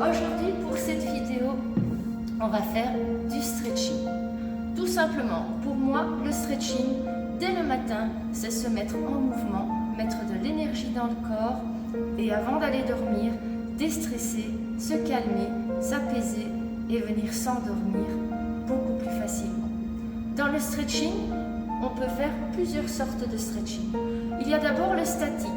Aujourd'hui, pour cette vidéo, on va faire du stretching. Tout simplement, pour moi, le stretching, dès le matin, c'est se mettre en mouvement, mettre de l'énergie dans le corps et avant d'aller dormir, déstresser, se calmer, s'apaiser et venir s'endormir beaucoup plus facilement. Dans le stretching, on peut faire plusieurs sortes de stretching. Il y a d'abord le statique.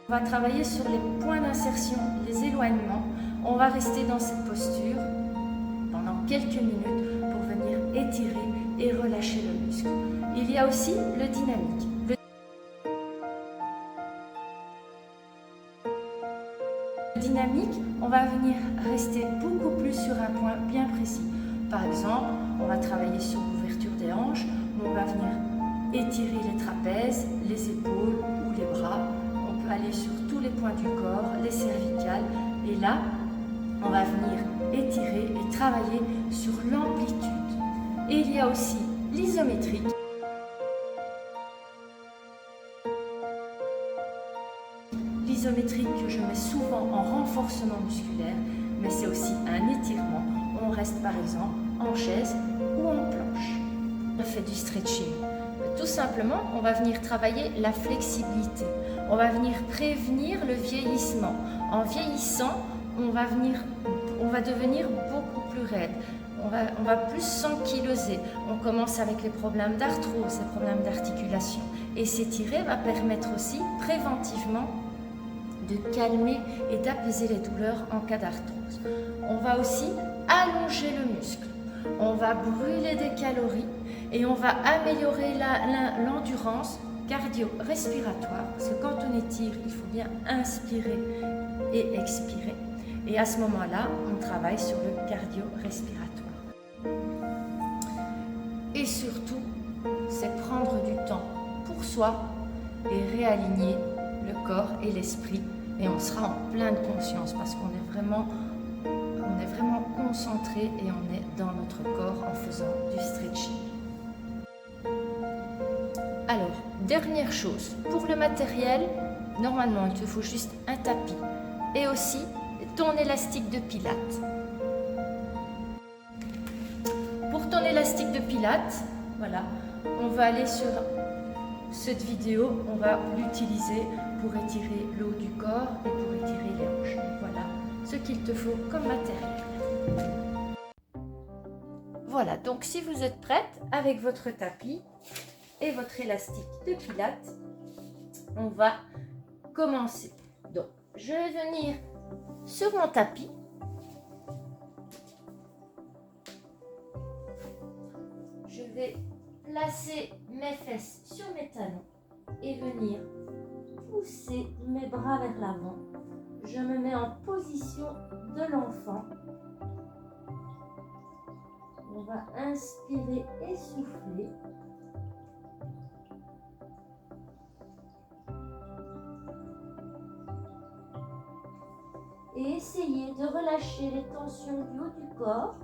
On va travailler sur les points d'insertion, les éloignements. On va rester dans cette posture pendant quelques minutes pour venir étirer et relâcher le muscle. Il y a aussi le dynamique. Le dynamique, on va venir rester beaucoup plus sur un point bien précis. Par exemple, on va travailler sur l'ouverture des hanches, on va venir étirer les trapèzes, les épaules ou les bras. On peut aller sur tous les points du corps, les cervicales, et là, on va venir étirer et travailler sur l'amplitude. Et il y a aussi l'isométrique. L'isométrique que je mets souvent en renforcement musculaire, mais c'est aussi un étirement. On reste par exemple en chaise ou en planche. On fait du stretching. Tout simplement, on va venir travailler la flexibilité. On va venir prévenir le vieillissement. En vieillissant, on va devenir beaucoup plus raide. On va plus s'ankyloser. On commence avec les problèmes d'arthrose, les problèmes d'articulation. Et s'étirer va permettre aussi préventivement de calmer et d'apaiser les douleurs en cas d'arthrose. On va aussi allonger le muscle. On va brûler des calories et on va améliorer l'endurance cardio-respiratoire. Parce que quand on étire, il faut bien inspirer et expirer. Et à ce moment-là, on travaille sur le cardio-respiratoire. Et surtout, c'est prendre du temps pour soi et réaligner le corps et l'esprit. Et on sera en pleine conscience parce qu'on est vraiment concentré et on est dans notre corps en faisant du stretching. Alors, dernière chose, pour le matériel, normalement il te faut juste un tapis et aussi ton élastique de pilates. Pour ton élastique de pilates, voilà, on va aller sur cette vidéo, on va l'utiliser pour étirer le haut du corps et pour étirer les hanches. Voilà ce qu'il te faut comme matériel. Voilà, donc si vous êtes prête avec votre tapis et votre élastique de pilates, on va commencer. Donc, je vais venir sur mon tapis. Je vais placer mes fesses sur mes talons et venir pousser mes bras vers l'avant. Je me mets en position de l'enfant. On va inspirer et souffler. Et essayez de relâcher les tensions du haut du corps.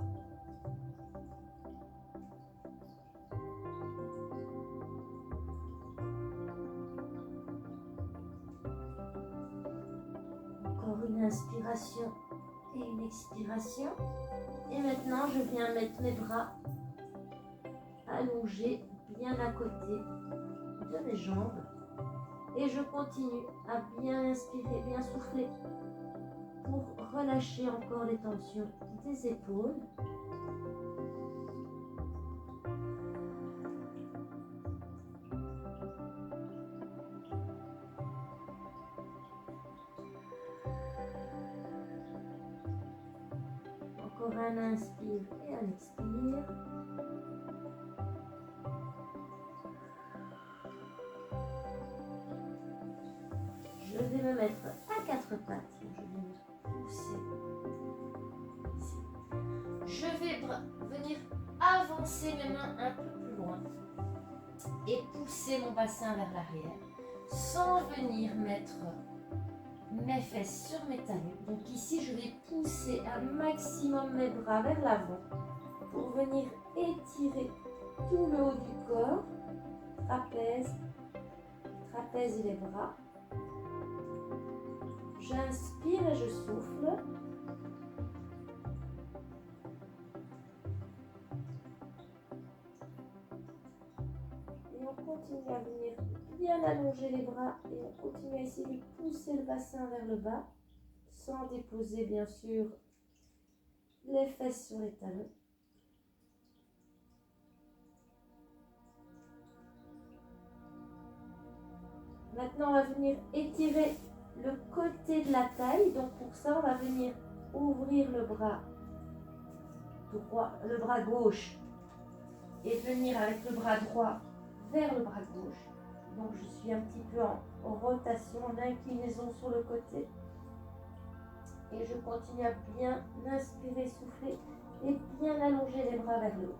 Encore une inspiration et une expiration. Et maintenant, je viens mettre mes bras allongés bien à côté de mes jambes. Et je continue à bien inspirer, bien souffler pour relâcher encore les tensions des épaules. Encore un inspire et un expire. Je vais me mettre à quatre pattes. Je vais venir pousser ici. Je vais venir avancer mes mains un peu plus loin et pousser mon bassin vers l'arrière sans venir mettre mes fesses sur mes talons. Donc ici, je vais pousser un maximum mes bras vers l'avant pour venir étirer tout le haut du corps, trapèze, trapèze et les bras. J'inspire et je souffle. Et on continue à venir bien allonger les bras et on continue à essayer de pousser le bassin vers le bas sans déposer bien sûr les fesses sur les talons. Maintenant, on va venir étirer le côté de la taille. Donc pour ça, on va venir ouvrir le bras droit, le bras gauche et venir avec le bras droit vers le bras gauche. Donc je suis un petit peu en rotation, en inclinaison sur le côté. Et je continue à bien inspirer, souffler et bien allonger les bras vers le haut.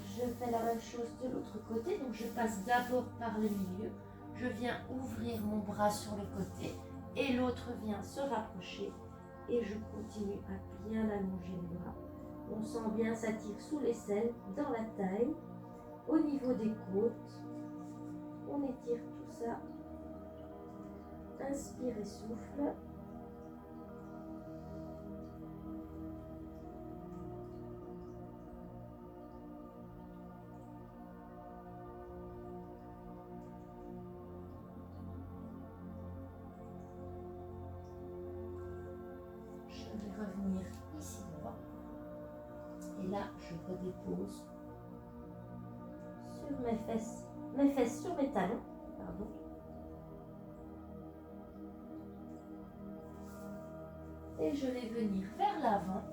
Je fais la même chose de l'autre côté, donc je passe d'abord par le milieu. Je viens ouvrir mon bras sur le côté et l'autre vient se rapprocher. Et je continue à bien allonger les bras. On sent bien s'attire sous l'aisselle, dans la taille, au niveau des côtes. On étire tout ça. Inspire et souffle. Je vais revenir ici droit. Et là, je redépose sur mes fesses sur mes talons, pardon. Et je vais venir vers l'avant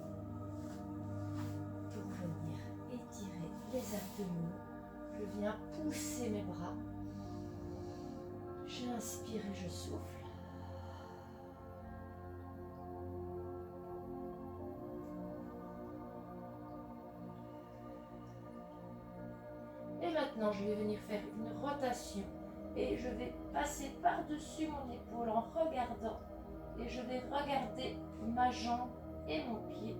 pour venir étirer les abdominaux. Je viens pousser mes bras. J'inspire et je souffle. Et maintenant, je vais venir faire une rotation et je vais passer par-dessus mon épaule en regardant. Et je vais regarder ma jambe et mon pied.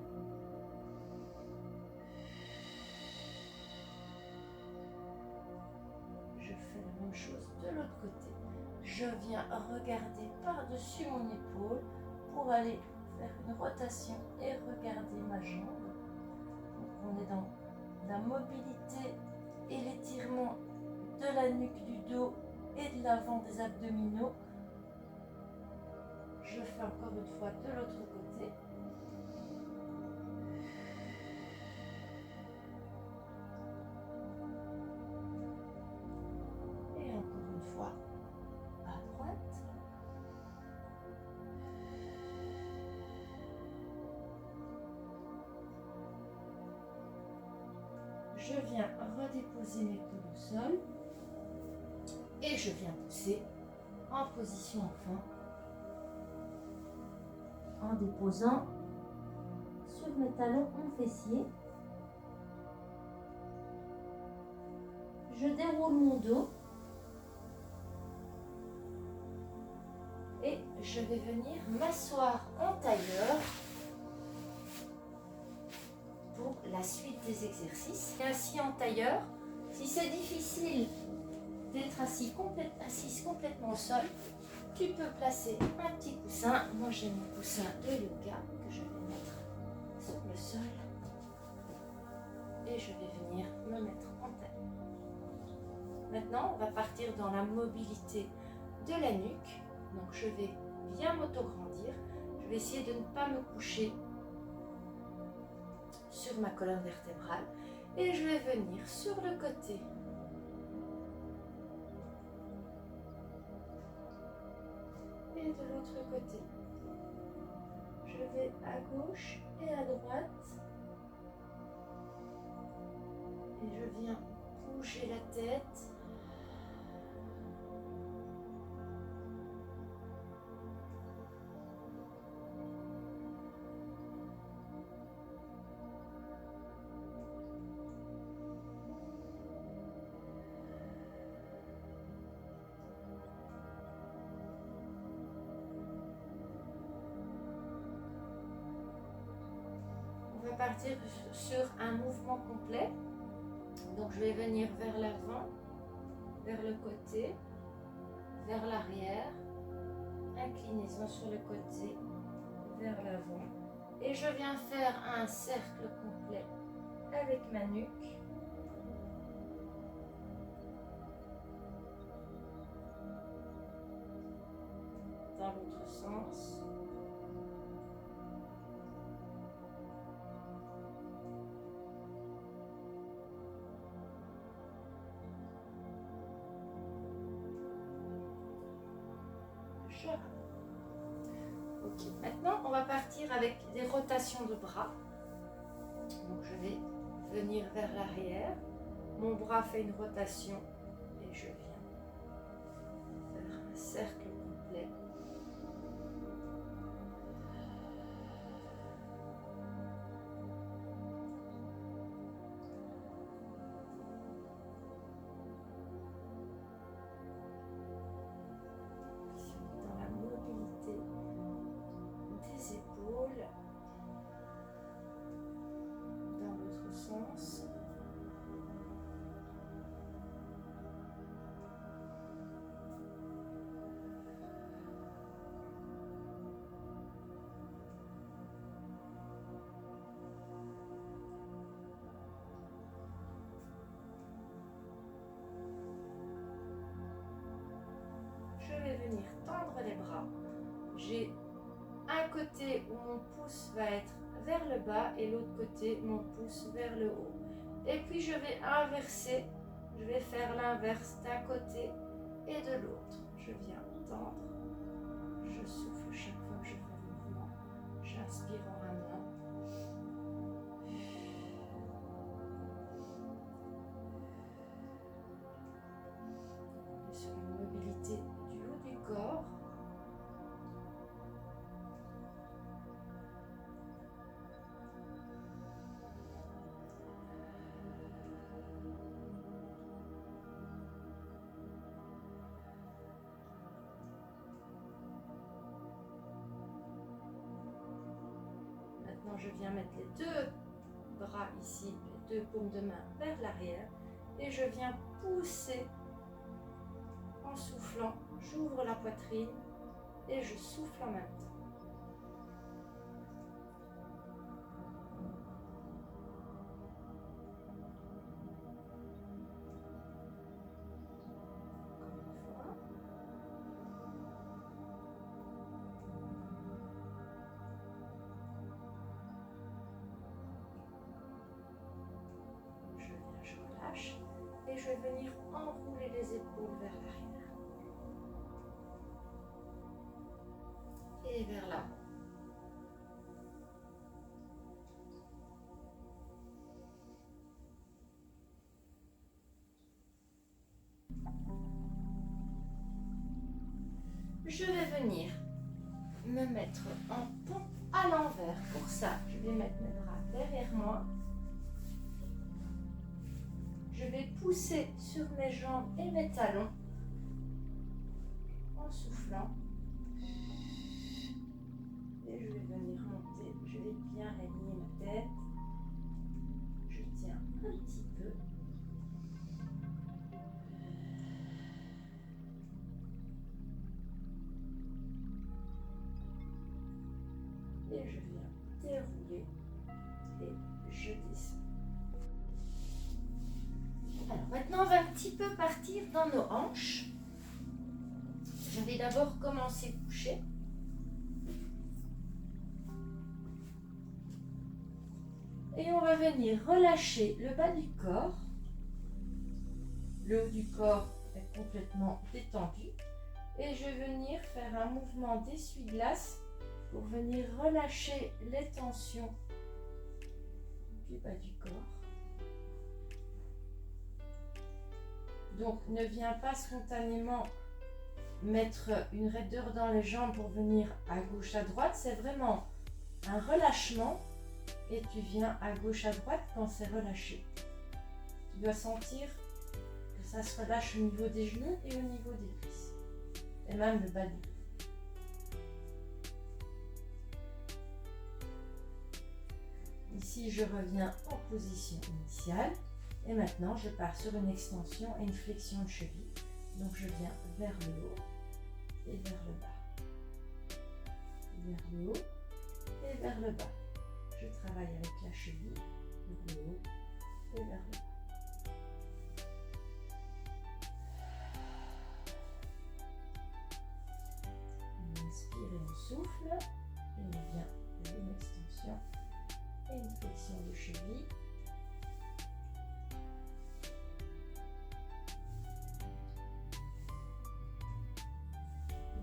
Je fais la même chose de l'autre côté. Je viens regarder par-dessus mon épaule pour aller faire une rotation et regarder ma jambe. Donc on est dans la mobilité et l'étirement de la nuque, du dos et de l'avant des abdominaux. Je fais encore une fois de l'autre côté. Et encore une fois à droite. Je viens redéposer mes coudes au sol. Et je viens pousser en position enfant. En déposant sur mes talons en fessier. Je déroule mon dos et je vais venir m'asseoir en tailleur pour la suite des exercices. Assis en tailleur, si c'est difficile d'être assise complètement au sol, tu peux placer un petit coussin. Moi j'ai mon coussin de yoga que je vais mettre sur le sol et je vais venir me mettre en taille. Maintenant on va partir dans la mobilité de la nuque. Donc je vais bien m'auto-grandir. Je vais essayer de ne pas me coucher sur ma colonne vertébrale et je vais venir sur le côté. Et de l'autre côté. Je vais à gauche et à droite. Et je viens bouger la tête. partir sur un mouvement complet. Donc je vais venir vers l'avant, vers le côté, vers l'arrière, inclinaison sur le côté, vers l'avant. Et je viens faire un cercle complet avec ma nuque. Dans l'autre sens. Ok, maintenant on va partir avec des rotations de bras. Donc je vais venir vers l'arrière. Mon bras fait une rotation et je viens faire un cercle complet. Dans la mobilité des épaules, dans l'autre sens. Je vais venir tendre les bras. J'ai un côté où mon pouce va être vers le bas et l'autre côté mon pouce vers le haut. Et puis je vais inverser, je vais faire l'inverse d'un côté et de l'autre. Je viens tendre, je souffle chaque fois que je fais le mouvement. J'inspire en ramenant. Sur une mobilité du haut du corps. Maintenant, je viens mettre les deux bras ici, les deux paumes de main vers l'arrière et je viens pousser en soufflant. J'ouvre la poitrine et je souffle en même temps. Et je vais venir enrouler les épaules vers l'arrière et vers l'avant. Je vais venir me mettre en pont à l'envers. Pour ça, je vais mettre mes bras derrière moi. Je vais pousser sur mes jambes et mes talons en soufflant. Et je vais venir monter. Je vais bien aligner ma tête. Je tiens un petit peu. Et je viens dérouler et je descends. Alors maintenant, on va un petit peu partir dans nos hanches. Je vais d'abord commencer couché. Et on va venir relâcher le bas du corps. Le haut du corps est complètement détendu. Et je vais venir faire un mouvement d'essuie-glace pour venir relâcher les tensions du bas du corps. Donc, ne viens pas spontanément mettre une raideur dans les jambes pour venir à gauche, à droite. C'est vraiment un relâchement et tu viens à gauche, à droite quand c'est relâché. Tu dois sentir que ça se relâche au niveau des genoux et au niveau des cuisses. Et même le bas du dos. Ici, je reviens en position initiale. Et maintenant, je pars sur une extension et une flexion de cheville. Donc, je viens vers le haut et vers le bas. Vers le haut et vers le bas. Je travaille avec la cheville vers le haut et vers le bas. On inspire et on souffle. Et on vient vers une extension et une flexion de cheville.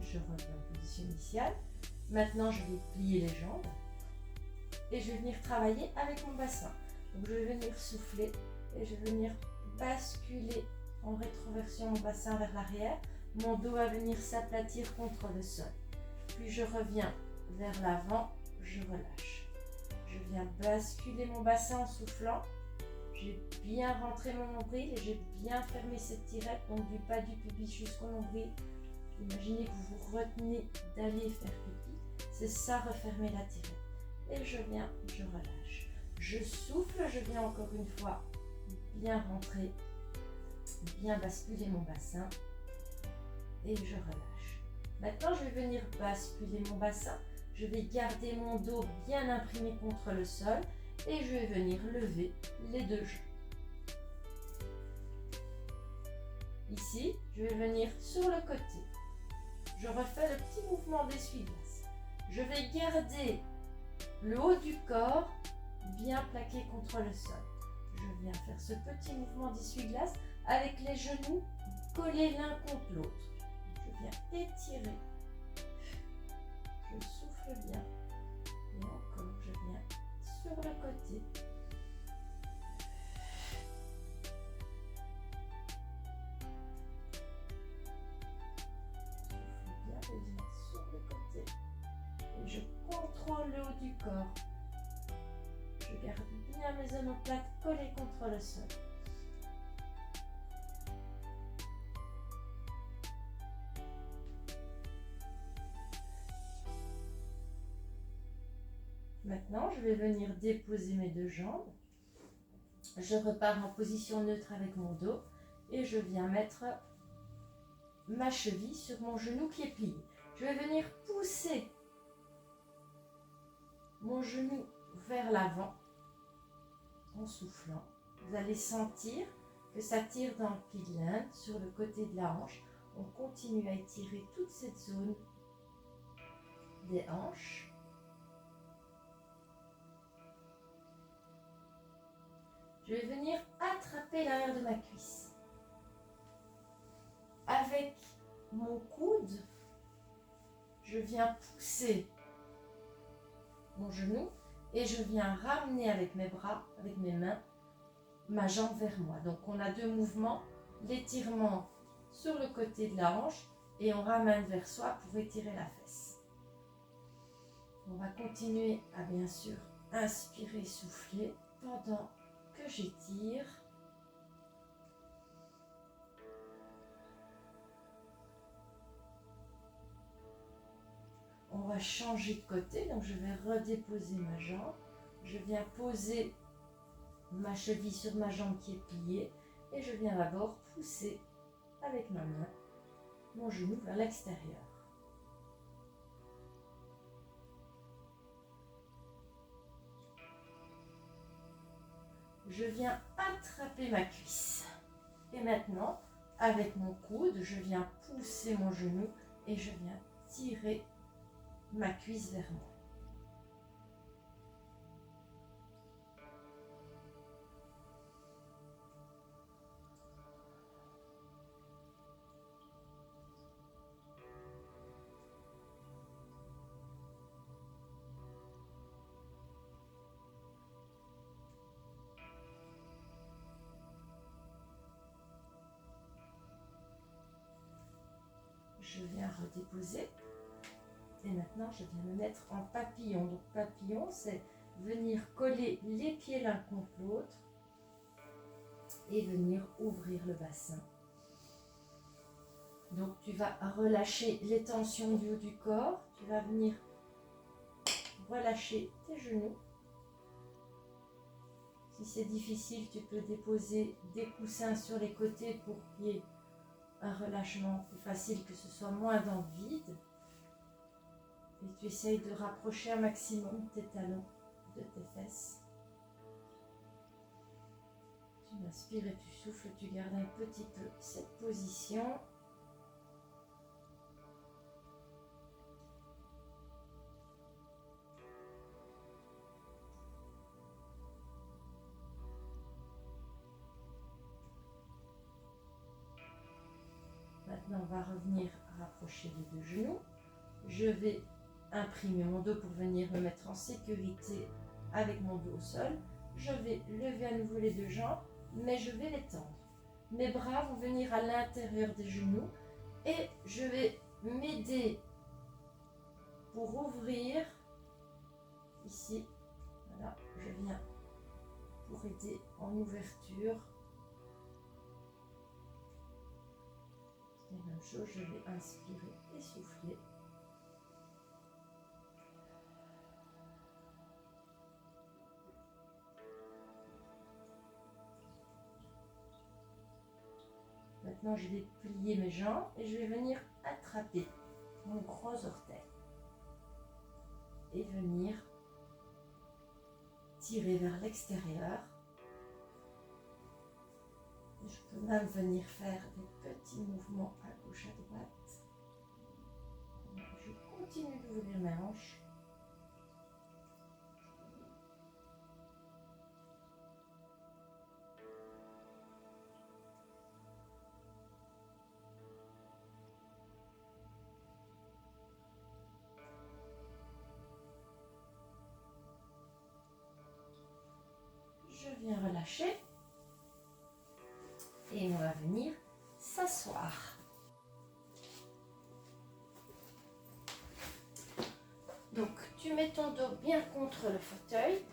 Je reviens en position initiale. Maintenant, je vais plier les jambes et je vais venir travailler avec mon bassin. Donc, je vais venir souffler et je vais venir basculer en rétroversion mon bassin vers l'arrière. Mon dos va venir s'aplatir contre le sol. Puis, je reviens vers l'avant, je relâche. Je viens basculer mon bassin en soufflant. J'ai bien rentré mon nombril et j'ai bien fermé cette tirette, donc du bas du pubis jusqu'au nombril. Imaginez que vous vous retenez d'aller faire pipi. C'est ça, refermer la tirette. Et je viens, je relâche. Je souffle, je viens encore une fois bien rentrer, bien basculer mon bassin. Et je relâche. Maintenant, je vais venir basculer mon bassin. Je vais garder mon dos bien imprimé contre le sol. Et je vais venir lever les deux jambes. Ici, je vais venir sur le côté. Je refais le petit mouvement d'essuie-glace. Je vais garder le haut du corps bien plaqué contre le sol. Je viens faire ce petit mouvement d'essuie-glace avec les genoux collés l'un contre l'autre. Je viens étirer. Je souffle bien. Et encore, je viens sur le côté. Sur le côté et je contrôle le haut du corps. Je garde bien mes omoplates collées contre le sol. Maintenant, je vais venir déposer mes deux jambes. Je repars en position neutre avec mon dos et je viens mettre ma cheville sur mon genou qui est plié. Je vais venir pousser mon genou vers l'avant en soufflant. Vous allez sentir que ça tire dans le pli de l'Inde, sur le côté de la hanche. On continue à étirer toute cette zone des hanches. Je vais venir attraper l'arrière de ma cuisse. Avec mon coude, je viens pousser mon genou et je viens ramener avec mes bras, avec mes mains, ma jambe vers moi. Donc on a deux mouvements, l'étirement sur le côté de la hanche et on ramène vers soi pour étirer la fesse. On va continuer à bien sûr inspirer, souffler pendant que j'étire. On va changer de côté, donc je vais redéposer ma jambe. Je viens poser ma cheville sur ma jambe qui est pliée et je viens d'abord pousser avec ma main mon genou vers l'extérieur. Je viens attraper ma cuisse. Et maintenant, avec mon coude, je viens pousser mon genou et je viens tirer ma cuisse vers moi. Je viens redéposer. Et maintenant, je viens me mettre en papillon. Donc, papillon, c'est venir coller les pieds l'un contre l'autre et venir ouvrir le bassin. Donc, tu vas relâcher les tensions du haut du corps. Tu vas venir relâcher tes genoux. Si c'est difficile, tu peux déposer des coussins sur les côtés pour qu'il y ait un relâchement plus facile, que ce soit moins dans le vide. Et tu essayes de rapprocher un maximum tes talons de tes fesses. Tu inspires et tu souffles, tu gardes un petit peu cette position. Maintenant, on va revenir rapprocher les deux genoux. Je vais imprimer mon dos pour venir me mettre en sécurité avec mon dos au sol. Je vais lever à nouveau les deux jambes, mais je vais les tendre. Mes bras vont venir à l'intérieur des genoux et je vais m'aider pour ouvrir ici. Voilà, je viens pour aider en ouverture. Et même chose, je vais inspirer et souffler. Maintenant, je vais plier mes jambes et je vais venir attraper mon gros orteil et venir tirer vers l'extérieur. Je peux même venir faire des petits mouvements à gauche, à droite. Je continue d'ouvrir mes hanches. Je viens relâcher. Et on va venir s'asseoir. Donc, tu mets ton dos bien contre le fauteuil.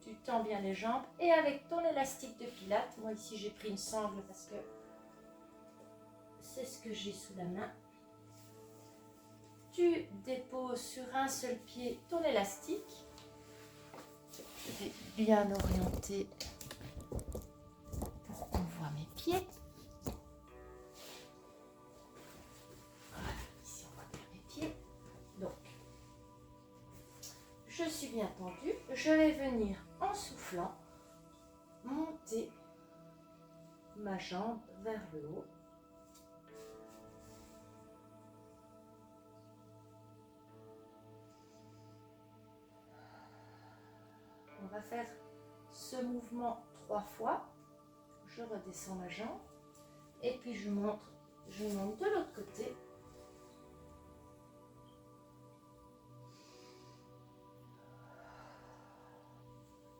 Tu tends bien les jambes. Et avec ton élastique de pilates, moi ici j'ai pris une sangle parce que c'est ce que j'ai sous la main. Tu déposes sur un seul pied ton élastique. Je vais bien orienter pour qu'on voit mes pieds. Voilà, ici on voit bien mes pieds. Donc, je suis bien tendue. Je vais venir en soufflant monter ma jambe vers le haut. On va faire ce mouvement 3 fois. Je redescends ma jambe et puis je monte de l'autre côté.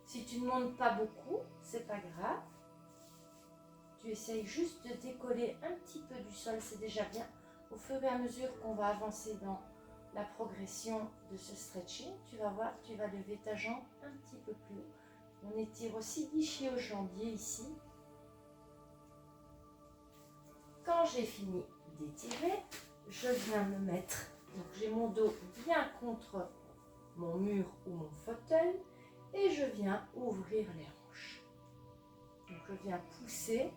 Si tu ne montes pas beaucoup, c'est pas grave. Tu essayes juste de décoller un petit peu du sol, c'est déjà bien. Au fur et à mesure qu'on va avancer dans la progression de ce stretching, tu vas voir, tu vas lever ta jambe un petit peu plus haut. On étire aussi l'ischio-jambier ici. Quand j'ai fini d'étirer, je viens me mettre, donc j'ai mon dos bien contre mon mur ou mon fauteuil et je viens ouvrir les hanches. Donc je viens pousser.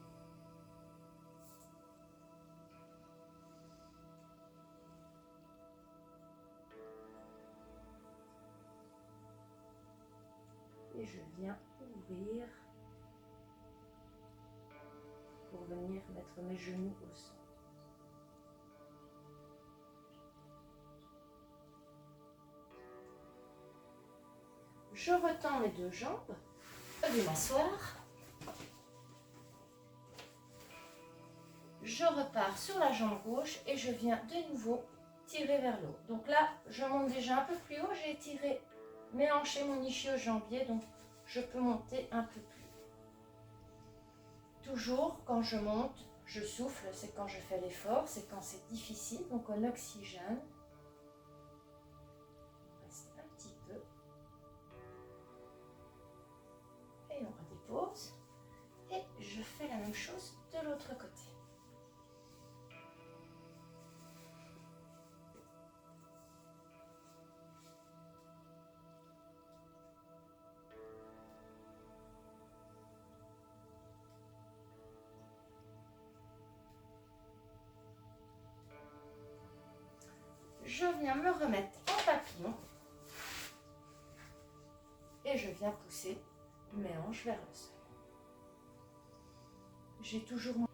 Et je viens ouvrir pour venir mettre mes genoux au sol. Je retends mes deux jambes, je vais m'asseoir. Je repars sur la jambe gauche et je viens de nouveau tirer vers le haut. Donc là, je monte déjà un peu plus haut, j'ai étiré mes hanches et mon ischio-jambier, donc je peux monter un peu plus. Toujours quand je monte, je souffle, c'est quand je fais l'effort, c'est quand c'est difficile, donc on oxygène. On reste un petit peu. Et on redépose. Et je fais la même chose de l'autre côté. je viens me remettre en papillon et je viens pousser mes hanches vers le sol. J'ai toujours mon...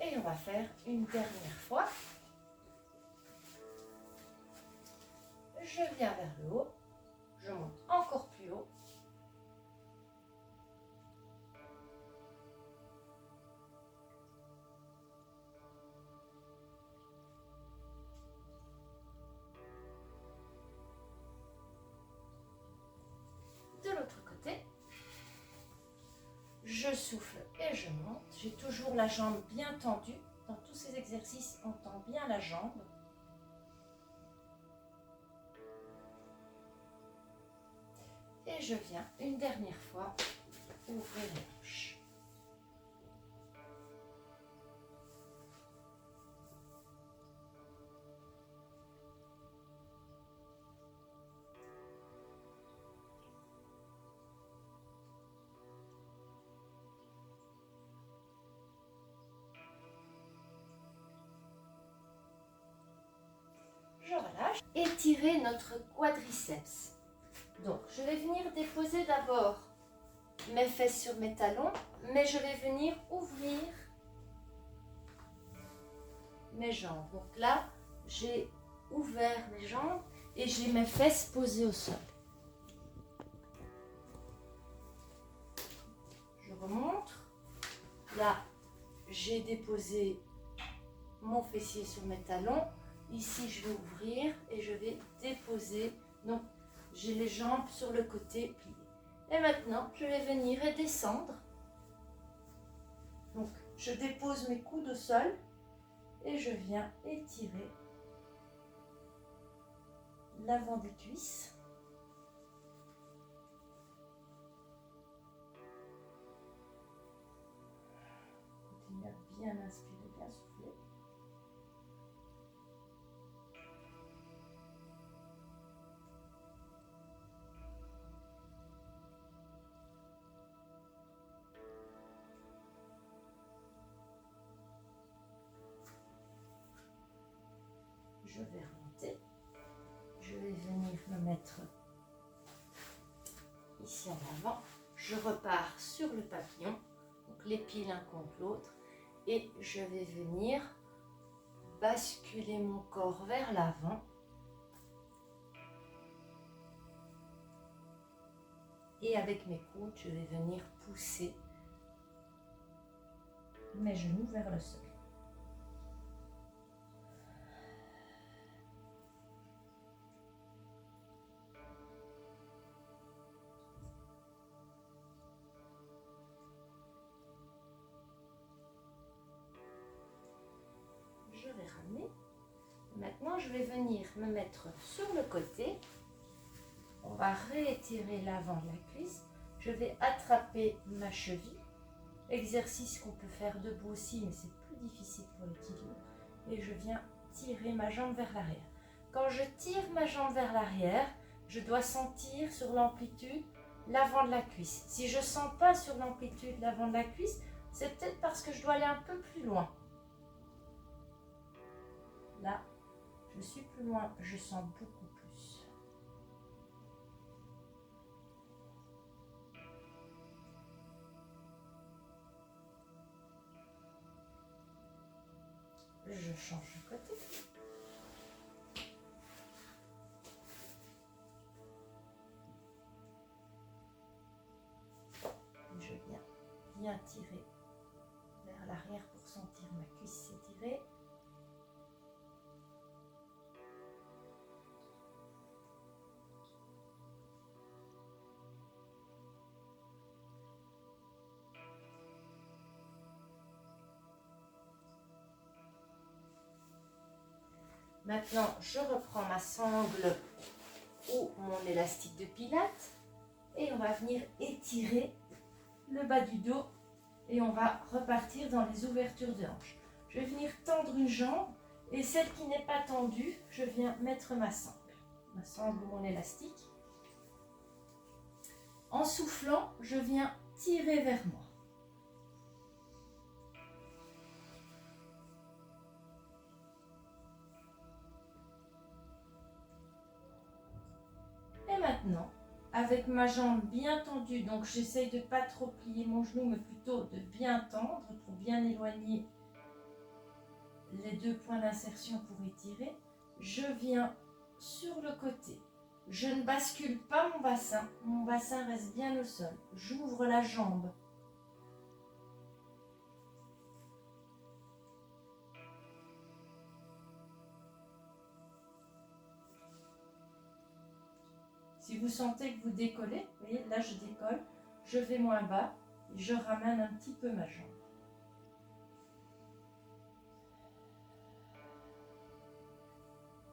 Et on va faire une dernière fois. Je viens vers le haut, je monte encore plus haut. De l'autre côté, je souffle et je monte. J'ai toujours la jambe bien tendue. Dans tous ces exercices, on tend bien la jambe. Et je viens une dernière fois ouvrir les hanches. Je relâche. Étirer notre quadriceps. Donc, je vais venir déposer d'abord mes fesses sur mes talons, mais je vais venir ouvrir mes jambes. Donc là, j'ai ouvert mes jambes et j'ai mes fesses posées au sol. Je remonte. Là, j'ai déposé mon fessier sur mes talons. Ici, je vais ouvrir et je vais déposer. Donc, j'ai les jambes sur le côté plié. Et maintenant, je vais venir et descendre. Donc, je dépose mes coudes au sol et je viens étirer l'avant des cuisses. Continuez à bien inspirer, bien souffler. Je vais remonter. Je vais venir me mettre ici en avant. Je repars sur le papillon, donc les pieds l'un contre l'autre, et je vais venir basculer mon corps vers l'avant. Et avec mes coudes, je vais venir pousser mes genoux vers le sol. Je vais ramener. Maintenant, je vais venir me mettre sur le côté. On va réétirer l'avant de la cuisse. Je vais attraper ma cheville. Exercice qu'on peut faire debout aussi, mais c'est plus difficile pour l'équilibre. Et je viens tirer ma jambe vers l'arrière. Quand je tire ma jambe vers l'arrière, je dois sentir sur l'amplitude l'avant de la cuisse. Si je ne sens pas sur l'amplitude l'avant de la cuisse, c'est peut-être parce que je dois aller un peu plus loin. Là, je suis plus loin, je sens beaucoup plus. Je change de côté. Je viens bien tirer vers l'arrière pour sentir ma cuisse s'étirer. Maintenant, je reprends ma sangle ou mon élastique de pilates et on va venir étirer le bas du dos et on va repartir dans les ouvertures de hanches. Je vais venir tendre une jambe et celle qui n'est pas tendue, je viens mettre ma sangle ou mon élastique. En soufflant, je viens tirer vers moi. maintenant, avec ma jambe bien tendue, donc j'essaye de ne pas trop plier mon genou, mais plutôt de bien tendre pour bien éloigner les deux points d'insertion pour étirer. Je viens sur le côté. Je ne bascule pas mon bassin reste bien au sol. J'ouvre la jambe. Si vous sentez que vous décollez, vous voyez, là je décolle, je vais moins bas et je ramène un petit peu ma jambe.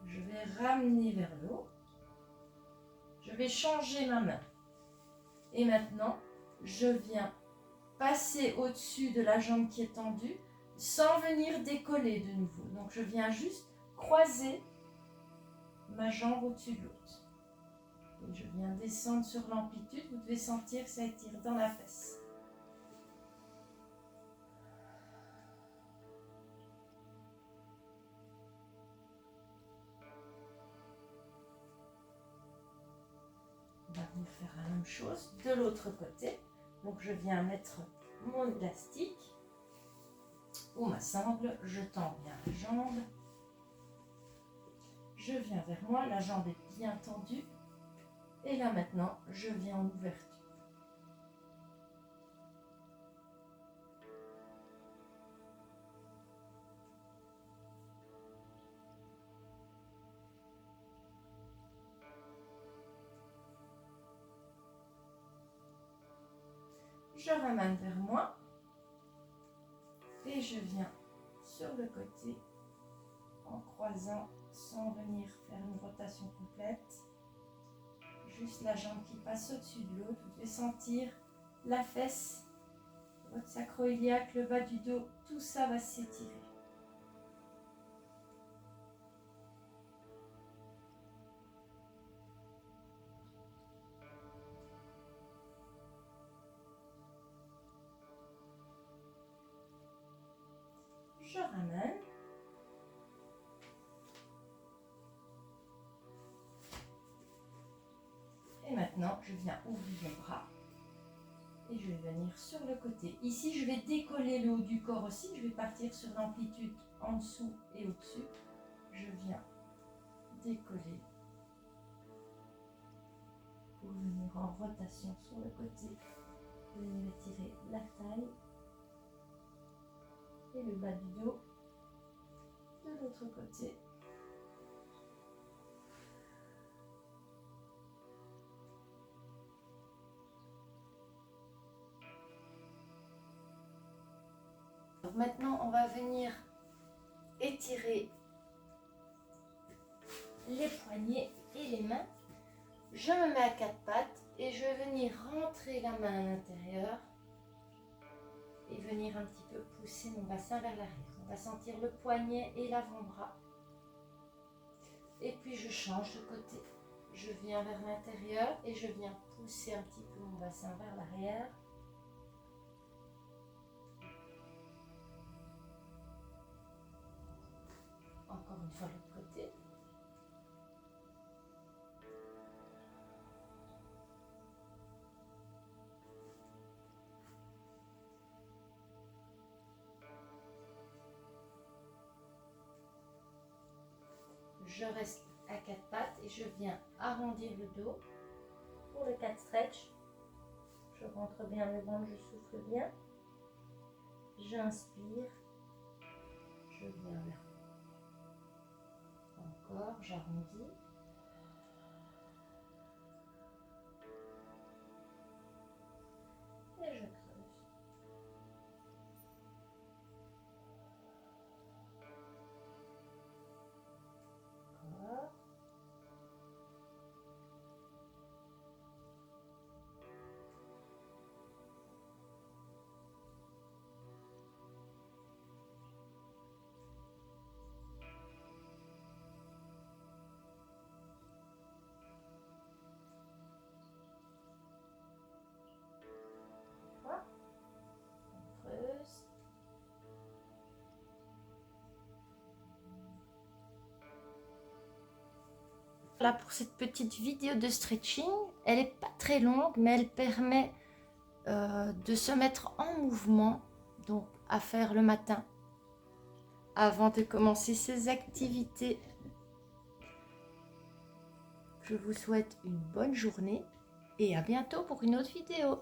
Je vais ramener vers le haut. Je vais changer ma main. Et maintenant, je viens passer au-dessus de la jambe qui est tendue sans venir décoller de nouveau. Donc je viens juste croiser ma jambe au-dessus de l'autre. Et je viens descendre sur l'amplitude. Vous devez sentir que ça étire dans la fesse. On va venir faire la même chose de l'autre côté. Donc je viens mettre mon élastique ou ma sangle. Je tends bien la jambe. Je viens vers moi. La jambe est bien tendue. Et là maintenant, je viens en ouverture. Je ramène vers moi et je viens sur le côté en croisant sans venir faire une rotation complète. Juste la jambe qui passe au-dessus de l'autre. Vous devez sentir la fesse, votre sacro-iliaque, le bas du dos, tout ça va s'étirer. Je ramène. Et maintenant, je viens ouvrir les bras. Et je vais venir sur le côté. Ici, je vais décoller le haut du corps aussi. Je vais partir sur l'amplitude en dessous et au-dessus. Je viens décoller pour venir en rotation sur le côté. Venir étirer la taille et le bas du dos de l'autre côté. Donc maintenant, on va venir étirer les poignets et les mains. Je me mets à quatre pattes et je vais venir rentrer la main à l'intérieur et venir un petit peu pousser mon bassin vers l'arrière. On va sentir le poignet et l'avant-bras. Et puis je change de côté. Je viens vers l'intérieur et je viens pousser un petit peu mon bassin vers l'arrière. Encore une fois l'autre côté. Je reste à quatre pattes et je viens arrondir le dos. Pour le 4 stretch, je rentre bien le ventre, je souffle bien. J'inspire. Je viens vers vous. Encore, j'arrondis. Et je creuse. Encore. Voilà pour cette petite vidéo de stretching. Elle n'est pas très longue, mais elle permet de se mettre en mouvement, donc à faire le matin, avant de commencer ses activités. Je vous souhaite une bonne journée et à bientôt pour une autre vidéo.